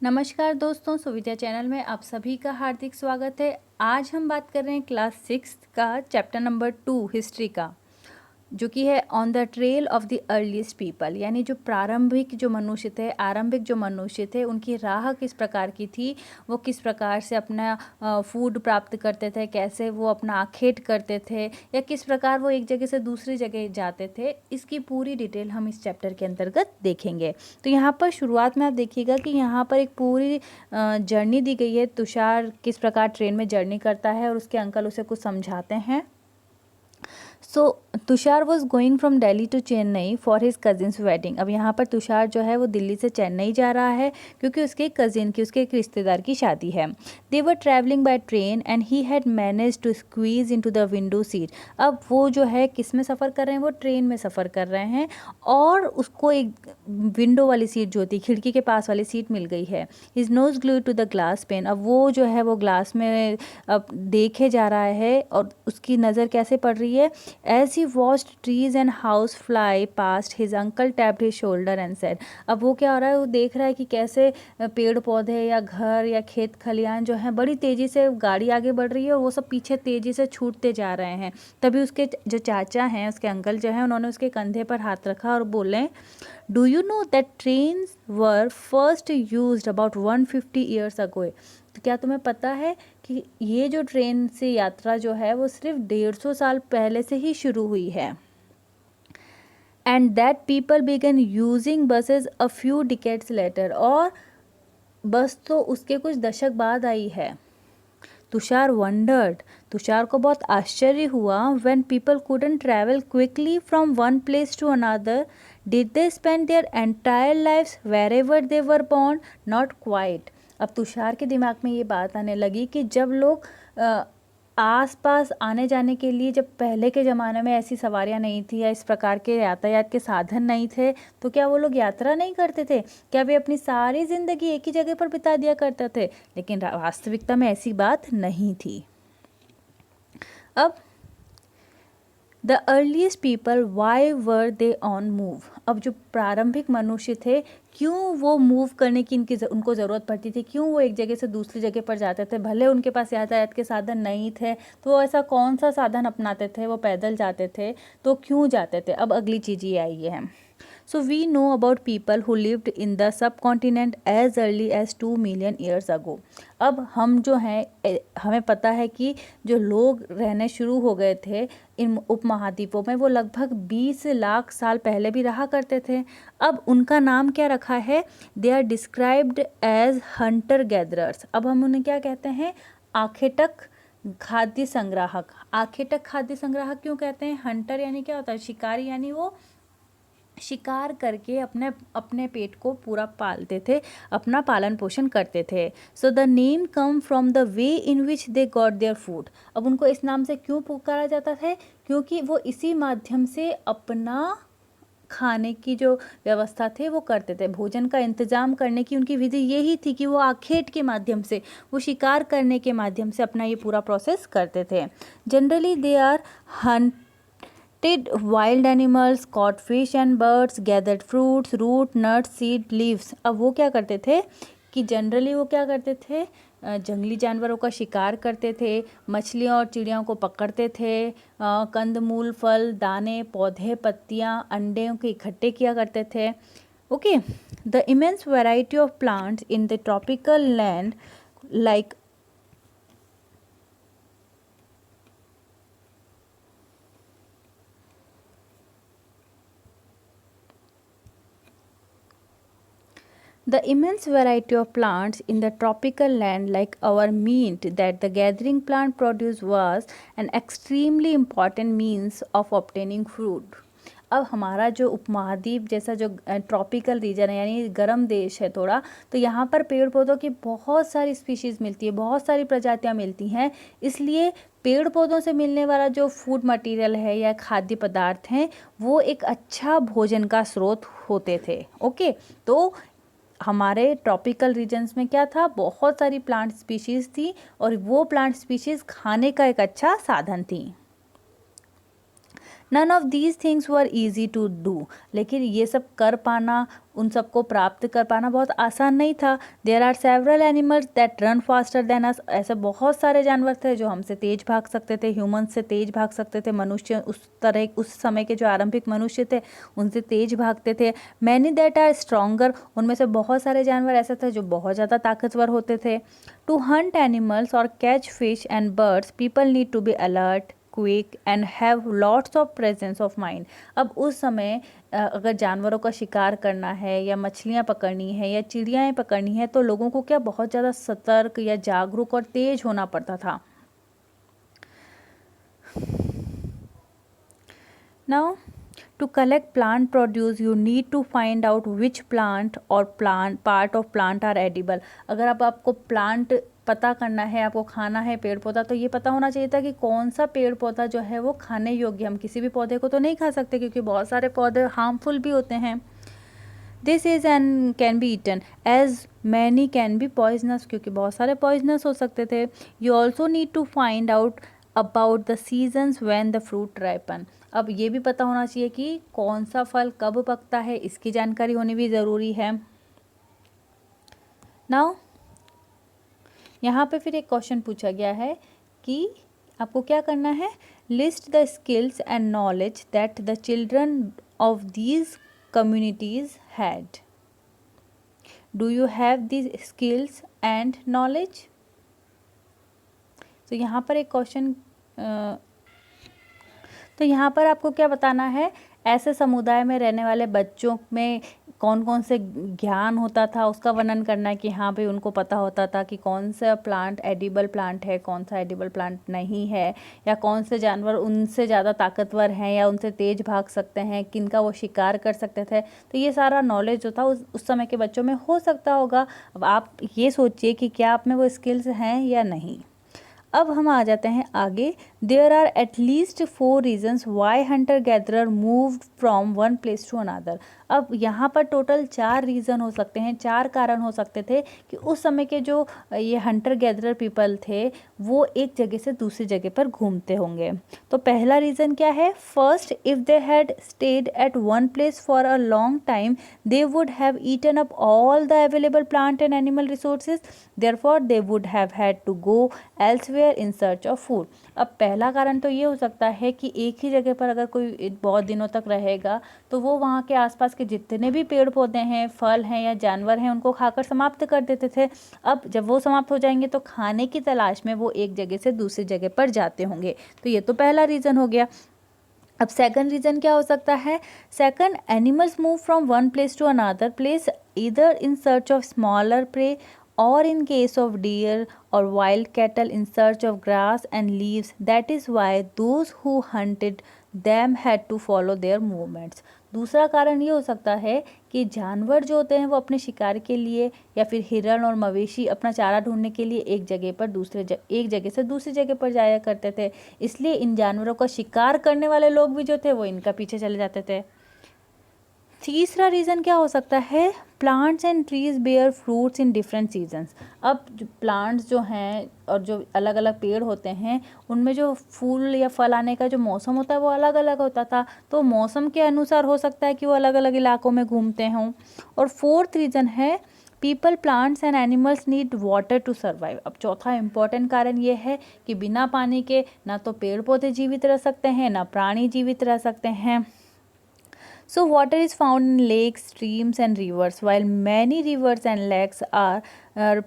नमस्कार दोस्तों, सुविधा चैनल में आप सभी का हार्दिक स्वागत है। आज हम बात कर रहे हैं क्लास 6 का चैप्टर नंबर 2 हिस्ट्री का, जो कि है on the trail of the earliest people, यानी जो प्रारंभिक जो मनुष्य थे, आरंभिक जो मनुष्य थे, उनकी राह किस प्रकार की थी, वो किस प्रकार से अपना फूड प्राप्त करते थे, कैसे वो अपना आखेट करते थे, या किस प्रकार वो एक जगह से दूसरी जगह जाते थे। इसकी पूरी डिटेल हम इस चैप्टर के अंतर्गत देखेंगे। तो यहाँ पर शुरुआत में आप देखिएगा कि यहाँ पर एक पूरी जर्नी दी गई है। तुषार किस प्रकार ट्रेन में जर्नी करता है और उसके अंकल उसे कुछ समझाते हैं। So Tushar was going from Delhi to Chennai for his cousin's wedding. अब यहाँ पर तुषार जो है वो दिल्ली से चेन्नई जा रहा है क्योंकि उसके कजिन की, उसके एक रिश्तेदार की शादी है। They were travelling by train and he had managed to squeeze into the window seat. अब वो जो है किस में सफ़र कर रहे हैं, वो ट्रेन में सफ़र कर रहे हैं और उसको एक विंडो वाली सीट जो होती है, खिड़की के पास वाली सीट मिल गई है। His nose glued to the glass pane. अब वो जो है वो ग्लास में अब देखे जा रहा है और उसकी नज़र कैसे पड़ रही है। As he watched trees and house fly past, his uncle tapped his shoulder and said, अब वो क्या हो रहा है, वो देख रहा है कि कैसे पेड़ पौधे या घर या खेत खलियान जो है बड़ी तेज़ी से गाड़ी आगे बढ़ रही है और वो सब पीछे तेज़ी से छूटते जा रहे हैं। तभी उसके जो चाचा हैं, उसके अंकल जो हैं, उन्होंने उसके कंधे पर हाथ रखा और बोले, do you know that trains were first used about 150 years ago. तो क्या तुम्हें पता है कि ये जो ट्रेन से यात्रा जो है वो सिर्फ 150 साल पहले से ही शुरू हुई है। And that people began using buses a few decades later. और बस तो उसके कुछ दशक बाद आई है। तुषार वंडर्ड, तुषार को बहुत आश्चर्य हुआ। When people couldn't travel quickly from one place to another, did they spend their entire lives wherever they were born? Not quite. अब तुषार के दिमाग में ये बात आने लगी कि जब लोग आस पास आने जाने के लिए, जब पहले के ज़माने में ऐसी सवारियाँ नहीं थी या इस प्रकार के यातायात के साधन नहीं थे, तो क्या वो लोग यात्रा नहीं करते थे? क्या वे अपनी सारी ज़िंदगी एक ही जगह पर बिता दिया करते थे? लेकिन वास्तविकता में ऐसी बात नहीं थी। अब the earliest people why were they on move. अब जो प्रारंभिक मनुष्य थे, क्यों वो मूव करने की उनको ज़रूरत पड़ती थी, क्यों वो एक जगह से दूसरी जगह पर जाते थे? भले उनके पास यातायात के साधन नहीं थे, तो वो ऐसा कौन सा साधन अपनाते थे? वो पैदल जाते थे, तो क्यों जाते थे? अब अगली चीज़ ये आई है। So we know about people who lived in the subcontinent as early as 2 million years ago. अब हम जो हैं, हमें पता है कि जो लोग रहने शुरू हो गए थे इन उपमहाद्वीपों में, वो लगभग 20 लाख साल पहले भी रहा करते थे। अब उनका नाम क्या रखा है? They are described as hunter gatherers. अब हम उन्हें क्या कहते हैं? आखेटक खाद्य संग्राहक। आखेटक खाद्य संग्राहक क्यों कहते हैं? हंटर यानी क्या होता है? शिकारी, यानी वो शिकार करके अपने पेट को पूरा पालते थे, अपना पालन पोषण करते थे। So the name come from the way in which they got their food. अब उनको इस नाम से क्यों पुकारा जाता है? क्योंकि वो इसी माध्यम से अपना खाने की जो व्यवस्था थे वो करते थे। भोजन का इंतजाम करने की उनकी विधि यही थी कि वो आखेट के माध्यम से, वो शिकार करने के माध्यम से अपना ये पूरा प्रोसेस करते थे। Generally they are hunted wild animals, caught fish and birds, gathered fruits, root, nuts, seed, leaves। अब वो क्या करते थे कि जनरली वो क्या करते थे? जंगली जानवरों का शिकार करते थे, मछलियों और चिड़ियों को पकड़ते थे, कंदमूल, फल, दाने, पौधे, पत्तियाँ, अंडों के इकट्ठे किया करते थे। Okay, the immense variety of plants in the tropical land like The immense variety of plants in the tropical land like our meant that the gathering plant produce was an extremely important means of obtaining food. अब हमारा जो उपमहाद्वीप जैसा जो tropical region है, यानी गर्म देश है थोड़ा, तो यहाँ पर पेड़ पौधों की बहुत सारी स्पीशीज़ मिलती है, बहुत सारी प्रजातियाँ मिलती हैं। इसलिए पेड़ पौधों से मिलने वाला जो फूड मटेरियल है या खाद्य पदार्थ हैं, वो एक अच्छा भोजन का स्रोत होते थे। ओके, तो हमारे ट्रॉपिकल रीजन्स में क्या था? बहुत सारी प्लांट स्पीशीज़ थी और वो प्लांट स्पीशीज़ खाने का एक अच्छा साधन थी। None of these things were easy to do, लेकिन ये सब कर पाना, उन सबको प्राप्त कर पाना बहुत आसान नहीं था। There are several animals that run faster than us, ऐसे बहुत सारे जानवर थे जो हमसे तेज भाग सकते थे, ह्यूमंस से तेज भाग सकते थे, मनुष्य उस समय के जो आरंभिक मनुष्य थे उनसे तेज भागते थे। मैनी दैट आर स्ट्रॉन्गर, उनमें से बहुत सारे जानवर ऐसे थे जो बहुत ज़्यादा ताकतवर होते थे। टू हंट एनिमल्स और catch fish and birds people need to be alert, quick and have lots of presence of mind. अब उस समय अगर जानवरों का शिकार करना है या मछलियाँ पकड़नी है या चिड़ियाएँ पकड़नी है तो लोगों को क्या बहुत ज़्यादा सतर्क या जागरूक और तेज होना पड़ता था। Now to collect plant produce you need to find out which plant or part of plant are edible. अगर अब आपको प्लांट पता करना है, आपको खाना है पेड़ पौधा, तो ये पता होना चाहिए था कि कौन सा पेड़ पौधा जो है वो खाने योग्य। हम किसी भी पौधे को तो नहीं खा सकते क्योंकि बहुत सारे पौधे हार्मफुल भी होते हैं। This is and can be eaten as many can be poisonous, क्योंकि बहुत सारे पॉइजनस हो सकते थे। You also need to find out about the seasons when the fruit ripen. अब ये भी पता होना चाहिए कि कौन सा फल कब पकता है, इसकी जानकारी होनी भी ज़रूरी है। नाउ यहाँ पे फिर एक क्वेश्चन पूछा गया है कि आपको क्या करना है, list the skills and knowledge that the children of these communities had. Do you have these skills and knowledge? तो यहाँ पर एक क्वेश्चन, तो यहाँ पर आपको क्या बताना है, ऐसे समुदाय में रहने वाले बच्चों में कौन कौन से ज्ञान होता था उसका वर्णन करना है कि हाँ भाई उनको पता होता था कि कौन सा प्लांट एडिबल प्लांट है, कौन सा एडिबल प्लांट नहीं है, या कौन से जानवर उनसे ज़्यादा ताकतवर हैं या उनसे तेज भाग सकते हैं, किनका वो शिकार कर सकते थे। तो ये सारा नॉलेज जो था उस समय के बच्चों में हो सकता होगा। अब आप ये सोचिए कि क्या आप में वो स्किल्स हैं या नहीं। अब हम आ जाते हैं आगे। There are at least 4 reasons why hunter gatherer move from one place to another. अब यहाँ पर टोटल 4 रीज़न हो सकते हैं, 4 कारण हो सकते थे कि उस समय के जो ये हंटर गैदरर पीपल थे वो एक जगह से दूसरी जगह पर घूमते होंगे। तो पहला रीज़न क्या है, first, if they had stayed at one place for a long time they would have eaten up all the available plant and animal resources, therefore they would have had to go elsewhere in search of food. अब पहला कारण तो ये हो सकता है कि एक ही जगह पर अगर कोई बहुत दिनों तक रहेगा तो वो वहाँ के आसपास के जितने भी पेड़ पौधे हैं, फल हैं या जानवर हैं उनको खाकर समाप्त कर देते थे। अब जब वो समाप्त हो जाएंगे तो खाने की तलाश में वो एक जगह से दूसरी जगह पर जाते होंगे। तो ये तो पहला रीज़न हो गया। अब सेकंड रीज़न क्या हो सकता है, second, animals move from one place to another place either in search of smaller prey or in case of deer or wild cattle in search of grass and leaves. That is why those who hunted them had to follow their movements. दूसरा कारण ये हो सकता है कि जानवर जो होते हैं वो अपने शिकार के लिए या फिर हिरण और मवेशी अपना चारा ढूंढने के लिए एक जगह से दूसरी जगह पर जाया करते थे, इसलिए इन जानवरों का शिकार करने वाले लोग भी जो थे वो इनका पीछे चले जाते थे। तीसरा रीज़न क्या हो सकता है, plants and trees bear fruits in different seasons. अब जो प्लांट्स जो हैं और जो अलग अलग पेड़ होते हैं उनमें जो फूल या फल आने का जो मौसम होता है वो अलग अलग होता था, तो मौसम के अनुसार हो सकता है कि वो अलग अलग इलाकों में घूमते हों। और फोर्थ रीज़न है, people, plants and animals need water to survive. अब चौथा इंपॉर्टेंट कारण ये है कि बिना पानी के ना तो पेड़ पौधे जीवित रह सकते हैं ना प्राणी जीवित रह सकते हैं। So water is found in lakes, streams and rivers, while many rivers and lakes are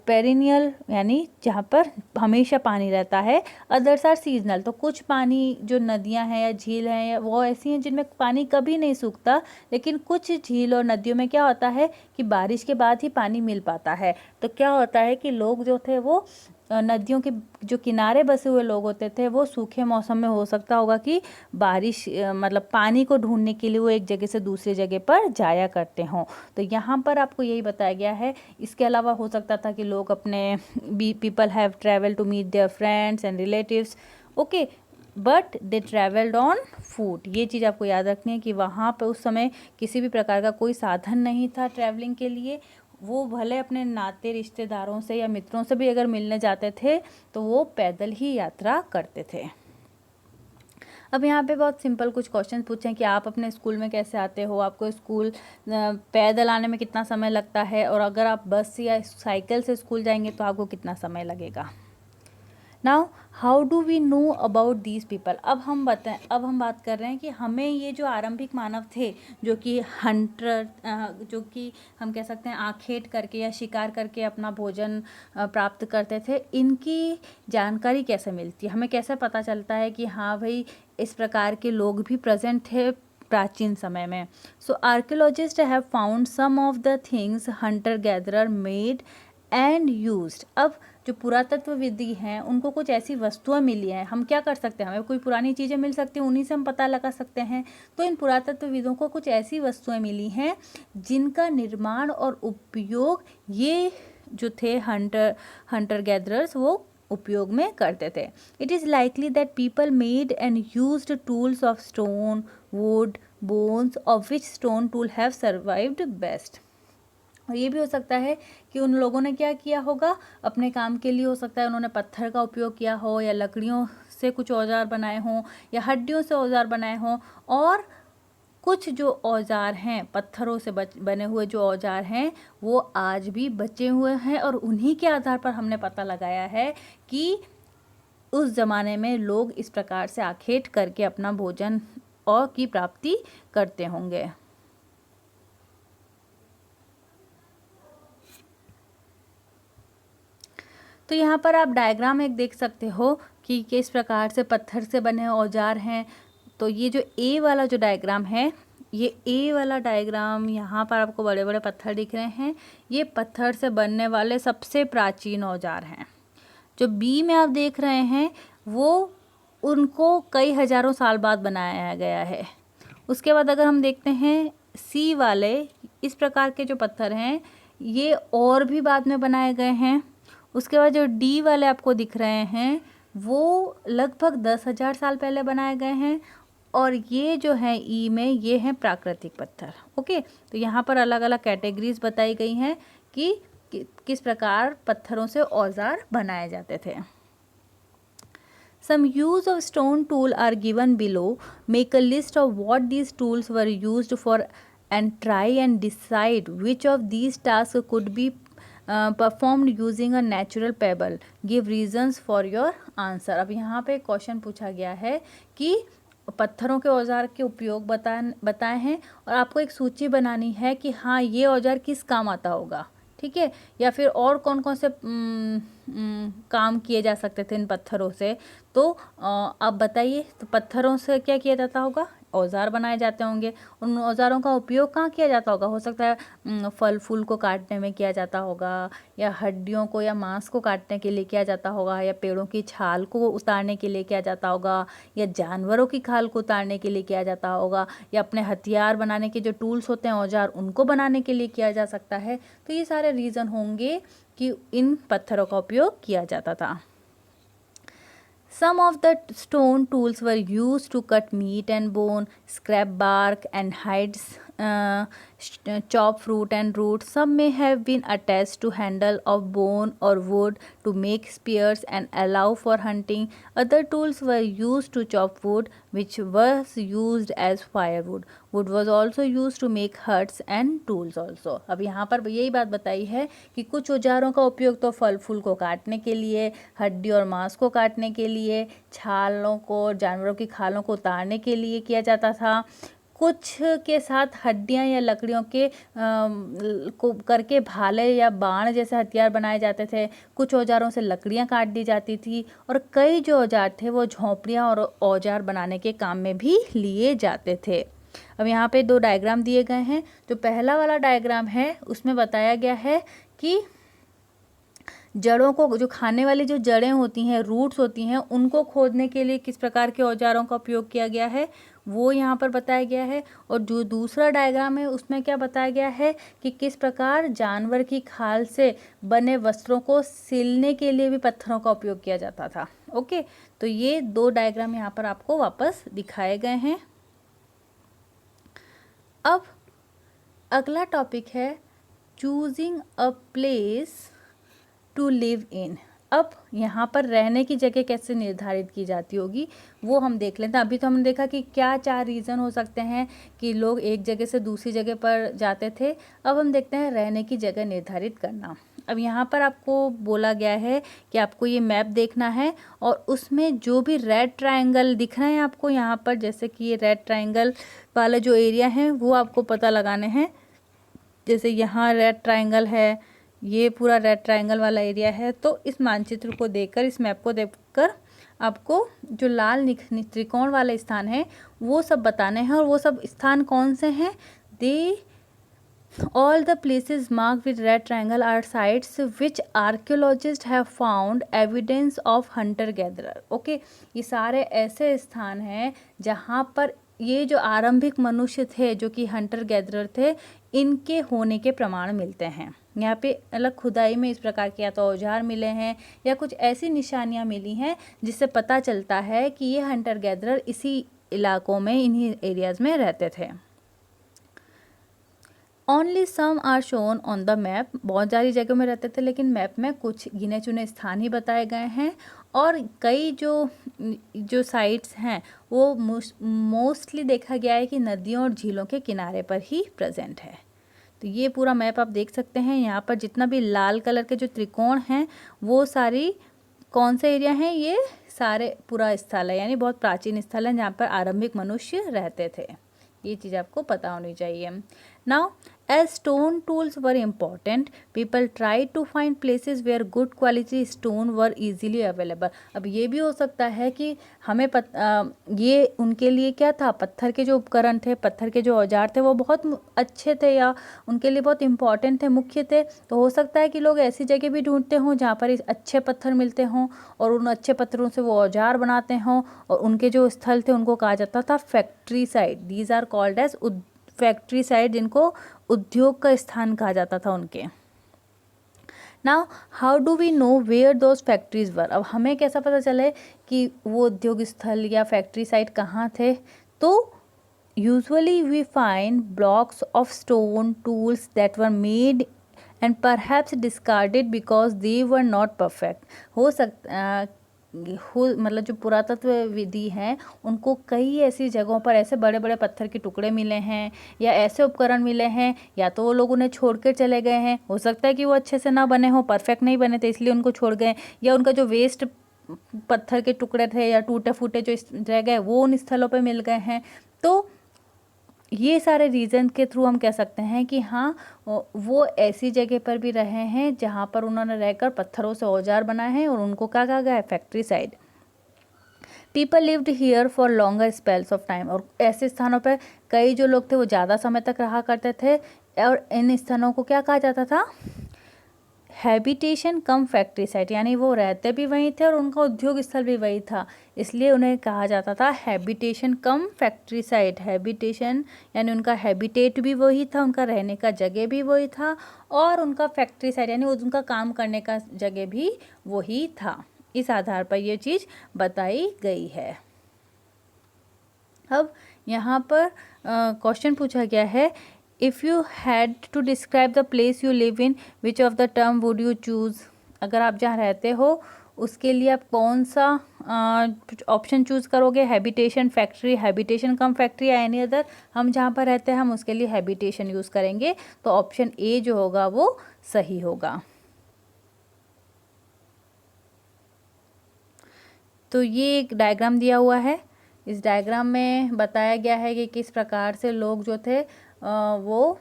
perennial, यानी जहाँ पर हमेशा पानी रहता है। अदर्स आर सीजनल, तो कुछ पानी जो नदियाँ हैं या झील हैं वो ऐसी हैं जिनमें पानी कभी नहीं सूखता, लेकिन कुछ झील और नदियों में क्या होता है कि बारिश के बाद ही पानी मिल पाता है। तो क्या होता है कि लोग जो थे वो नदियों के जो किनारे बसे हुए लोग होते थे वो सूखे मौसम में हो सकता होगा कि बारिश मतलब पानी को ढूंढने के लिए वो एक जगह से दूसरी जगह पर जाया करते हों। तो यहाँ पर आपको यही बताया गया है। इसके अलावा हो सकता था कि लोग अपने people have travel to meet their friends and relatives, okay, but they travelled on foot. ये चीज़ आपको याद रखनी है कि वहाँ पर उस समय किसी भी प्रकार का कोई साधन नहीं था ट्रैवलिंग के लिए। वो भले अपने नाते रिश्तेदारों से या मित्रों से भी अगर मिलने जाते थे तो वो पैदल ही यात्रा करते थे। अब यहाँ पे बहुत सिंपल कुछ क्वेश्चन पूछे हैं कि आप अपने स्कूल में कैसे आते हो, आपको स्कूल पैदल आने में कितना समय लगता है, और अगर आप बस या साइकिल से स्कूल जाएंगे तो आपको कितना समय लगेगा। Now how do we know about these people. अब हम बात कर रहे हैं कि हमें ये जो आरंभिक मानव थे, जो कि हंटर, जो कि हम कह सकते हैं आखेट करके या शिकार करके अपना भोजन प्राप्त करते थे, इनकी जानकारी कैसे मिलती है, हमें कैसे पता चलता है कि हाँ भाई इस प्रकार के लोग भी प्रेजेंट थे प्राचीन समय में। So archaeologists have found some of the things hunter gatherer made and used. अब जो पुरातत्वविदी हैं उनको कुछ ऐसी वस्तुएं मिली हैं, हम क्या कर सकते हैं, हमें कोई पुरानी चीज़ें मिल सकती हैं, उन्हीं से हम पता लगा सकते हैं। तो इन पुरातत्वविदों को कुछ ऐसी वस्तुएं मिली हैं जिनका निर्माण और उपयोग ये जो थे हंटर गैदरर्स वो उपयोग में करते थे। It is likely that people made and used tools of stone, would, bones, of which stone tool have survived best. और ये भी हो सकता है कि उन लोगों ने क्या किया होगा अपने काम के लिए, हो सकता है उन्होंने पत्थर का उपयोग किया हो, या लकड़ियों से कुछ औजार बनाए हों, या हड्डियों से औजार बनाए हों। और कुछ जो औजार हैं पत्थरों से बने हुए जो औजार हैं वो आज भी बचे हुए हैं, और उन्हीं के आधार पर हमने पता लगाया है कि उस ज़माने में लोग इस प्रकार से आखेट करके अपना भोजन और की प्राप्ति करते होंगे। तो यहाँ पर आप डायग्राम एक देख सकते हो कि किस प्रकार से पत्थर से बने औजार हैं। तो ये जो ए वाला जो डायग्राम है, ये ए वाला डायग्राम, यहाँ पर आपको बड़े बड़े पत्थर दिख रहे हैं, ये पत्थर से बनने वाले सबसे प्राचीन औजार हैं। जो बी में आप देख रहे हैं वो उनको कई हजारों साल बाद बनाया गया है। उसके बाद अगर हम देखते हैं सी वाले, इस प्रकार के जो पत्थर हैं ये और भी बाद में बनाए गए हैं। उसके बाद जो डी वाले आपको दिख रहे हैं वो लगभग 10,000 साल पहले बनाए गए हैं, और ये जो है ई में ये हैं प्राकृतिक पत्थर। ओके, तो यहाँ पर अलग अलग कैटेगरीज बताई गई हैं कि किस प्रकार पत्थरों से औजार बनाए जाते थे। Some use of stone tool are given below. Make a list of what these tools were used for and try and decide which of these tasks could be performed using a natural pebble. Give reasons for your answer. अब यहाँ पे question पूछा गया है कि पत्थरों के औजार के उपयोग बताए हैं, और आपको एक सूची बनानी है कि हाँ ये औजार किस काम आता होगा, ठीक है, या फिर और कौन कौन से काम किए जा सकते थे इन पत्थरों से। तो आप बताइए, तो पत्थरों से क्या किया जाता होगा, औजार बनाए जाते होंगे। उन औजारों का उपयोग कहाँ किया जाता होगा, हो सकता है फल फूल को काटने में किया जाता होगा, या हड्डियों को या मांस को काटने के लिए किया जाता होगा, या पेड़ों की छाल को उतारने के लिए किया जाता होगा, या जानवरों की खाल को उतारने के लिए किया जाता होगा, या अपने हथियार बनाने के जो टूल्स होते हैं औजार उनको बनाने के लिए किया जा सकता है। तो ये सारे रीज़न होंगे कि इन पत्थरों का उपयोग किया जाता था। Some of the stone tools were used to cut meat and bone, scrap bark and hides, chop fruit and roots. Some may have been attached to handle of bone or wood to make spears and allow for hunting. Other tools were used to chop wood, which was used as firewood. Wood was also used to make huts and tools also. अब यहाँ पर यही बात बताई है कि कुछ औजारों का उपयोग तो फल फूल को काटने के लिए, हड्डी और मांस को काटने के लिए, छालों को, जानवरों की खालों को उतारने के लिए किया जाता था। कुछ के साथ हड्डियां या लकड़ियों के को करके भाले या बाण जैसे हथियार बनाए जाते थे। कुछ औजारों से लकड़ियां काट दी जाती थी, और कई जो औजार थे वो झोंपड़ियां और औजार बनाने के काम में भी लिए जाते थे। अब यहाँ पे दो डायग्राम दिए गए हैं। जो पहला वाला डायग्राम है उसमें बताया गया है कि जड़ों को, जो खाने वाली जो जड़ें होती हैं, रूट्स होती हैं, उनको खोदने के लिए किस प्रकार के औजारों का उपयोग किया गया है वो यहाँ पर बताया गया है। और जो दूसरा डायग्राम है उसमें क्या बताया गया है कि किस प्रकार जानवर की खाल से बने वस्त्रों को सिलने के लिए भी पत्थरों का उपयोग किया जाता था। ओके, तो ये दो डायग्राम यहाँ पर आपको वापस दिखाए गए हैं। अब अगला टॉपिक है choosing a place to live in. अब यहाँ पर रहने की जगह कैसे निर्धारित की जाती होगी वो हम देख लेते हैं। अभी तो हमने देखा कि क्या 4 रीज़न हो सकते हैं कि लोग एक जगह से दूसरी जगह पर जाते थे। अब हम देखते हैं रहने की जगह निर्धारित करना। अब यहाँ पर आपको बोला गया है कि आपको ये मैप देखना है और उसमें जो भी रेड ट्रायंगल दिख रहे हैं आपको यहाँ पर, जैसे कि ये रेड ट्रायंगल वाला जो एरिया है वो आपको पता लगाने हैं। जैसे यहाँ रेड ट्रायंगल है, ये पूरा रेड ट्रायंगल वाला एरिया है। तो इस मानचित्र को देखकर, इस मैप को देखकर आपको जो लाल त्रिकोण वाला स्थान है वो सब बताने हैं। और वो सब स्थान कौन से हैं? All the places marked with red triangle are sites which archaeologists have found evidence of hunter gatherer. Okay, ये सारे ऐसे स्थान हैं जहाँ पर ये जो आरंभिक मनुष्य थे जो कि हंटर गैदरर थे, इनके होने के प्रमाण मिलते हैं। यहाँ पे अलग खुदाई में इस प्रकार के या तो औजार मिले हैं या कुछ ऐसी निशानियाँ मिली हैं जिससे पता चलता है कि ये हंटर गैदरर इसी इलाकों में, इन्हीं एरियाज़ में रहते थे। Only some are shown on the map. बहुत सारी जगह में रहते थे लेकिन मैप में कुछ गिने चुने स्थान ही बताए गए हैं। और कई जो साइट्स हैं वो मोस्टली देखा गया है कि नदियों और झीलों के किनारे पर ही प्रेजेंट है। तो ये पूरा मैप आप देख सकते हैं। यहाँ पर जितना भी लाल कलर के जो त्रिकोण हैं वो सारी कौन से एरिया हैं? ये सारे पूरा स्थल है, यानी बहुत प्राचीन स्थल है जहाँ पर आरंभिक मनुष्य रहते थे। ये चीज़ आपको पता होनी चाहिए। Now as stone tools were important, people tried to find places where good quality stone were easily available. अब ये भी हो सकता है कि हमें ये उनके लिए क्या था, पत्थर के जो उपकरण थे, पत्थर के जो औजार थे वो बहुत अच्छे थे या उनके लिए बहुत इंपॉर्टेंट थे, मुख्य थे। तो हो सकता है कि लोग ऐसी जगह भी ढूंढते हों जहाँ पर अच्छे पत्थर मिलते हों और उन अच्छे पत्थरों से वो औजार बनाते हों। और उनके जो स्थल थे उनको कहा जाता था factory site. These are called as factory site, जिनको उद्योग का स्थान कहा जाता था उनके। Now how do we know where those factories were. अब हमें कैसा पता चले कि वो उद्योग स्थल या फैक्ट्री साइट कहाँ थे? तो usually we find blocks of stone tools that were made and perhaps discarded because they were not perfect. हो सकता मतलब जो पुरातत्व विधि हैं उनको कई ऐसी जगहों पर ऐसे बड़े बड़े पत्थर के टुकड़े मिले हैं या ऐसे उपकरण मिले हैं, या तो वो लोग उन्हें छोड़ कर चले गए हैं। हो सकता है कि वो अच्छे से ना बने हों, परफेक्ट नहीं बने थे इसलिए उनको छोड़ गए, या उनका जो वेस्ट पत्थर के टुकड़े थे या टूटे फूटे जो रह गए वो उन स्थलों पर मिल गए हैं। तो ये सारे रीज़न के थ्रू हम कह सकते हैं कि हाँ, वो ऐसी जगह पर भी रहे हैं जहाँ पर उन्होंने रहकर पत्थरों से औजार बनाए हैं और उनको क्या कहा गया है? Factory side. People lived here for longer spells of time. और ऐसे स्थानों पर कई जो लोग थे वो ज़्यादा समय तक रहा करते थे। और इन स्थानों को क्या कहा जाता था? हैबिटेशन कम फैक्ट्री साइट, यानी वो रहते भी वहीं थे और उनका उद्योग स्थल भी वही था, इसलिए उन्हें कहा जाता था हैबिटेशन कम फैक्ट्री साइट। हैबिटेशन यानी उनका हैबिटेट भी वही था, उनका रहने का जगह भी वही था, और उनका फैक्ट्री साइट यानी उनका काम करने का जगह भी वही था। इस आधार पर यह चीज़ बताई गई है। अब यहाँ पर क्वेश्चन पूछा गया है, If you had to describe the place you live in, which of the term would you choose? अगर आप जहाँ रहते हो उसके लिए आप कौन सा ऑप्शन चूज़ करोगे? हैबिटेशन, फैक्ट्री, हैबिटेशन कम फैक्ट्री या एनी अदर? हम जहाँ पर रहते हैं हम उसके लिए हैबिटेशन यूज़ करेंगे, तो ऑप्शन ए जो होगा वो सही होगा। तो ये एक डायग्राम दिया हुआ है। इस डायग्राम में बताया गया है कि किस प्रकार से लोग जो थे वो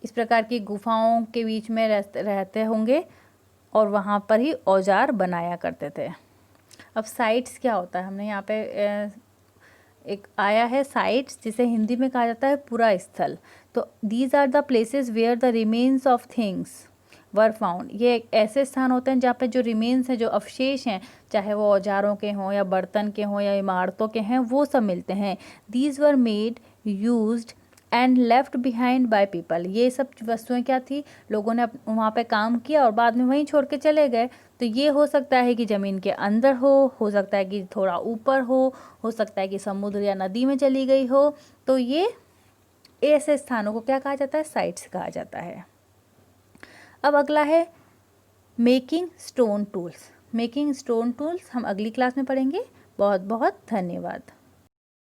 इस प्रकार की गुफाओं के बीच में रहते होंगे और वहाँ पर ही औजार बनाया करते थे। अब साइट्स क्या होता है? हमने यहाँ पे एक आया है साइट्स, जिसे हिंदी में कहा जाता है पूरा स्थल। तो these are the places where the remains of things were found. ये एक ऐसे स्थान होते हैं जहाँ पे जो रिमेन्स हैं, जो अवशेष हैं, चाहे वो औजारों के हों या बर्तन के हों या इमारतों के हैं, वो सब मिलते हैं। These were made, used and left behind by people. ये सब वस्तुएं क्या थी? लोगों ने वहाँ पे काम किया और बाद में वहीं छोड़ के चले गए। तो ये हो सकता है कि ज़मीन के अंदर हो सकता है कि थोड़ा ऊपर हो सकता है कि समुद्र या नदी में चली गई हो। तो ये ऐसे स्थानों को क्या कहा जाता है? साइट्स कहा जाता है। अब अगला है making stone tools. Making stone tools हम अगली क्लास में पढ़ेंगे। बहुत बहुत धन्यवाद।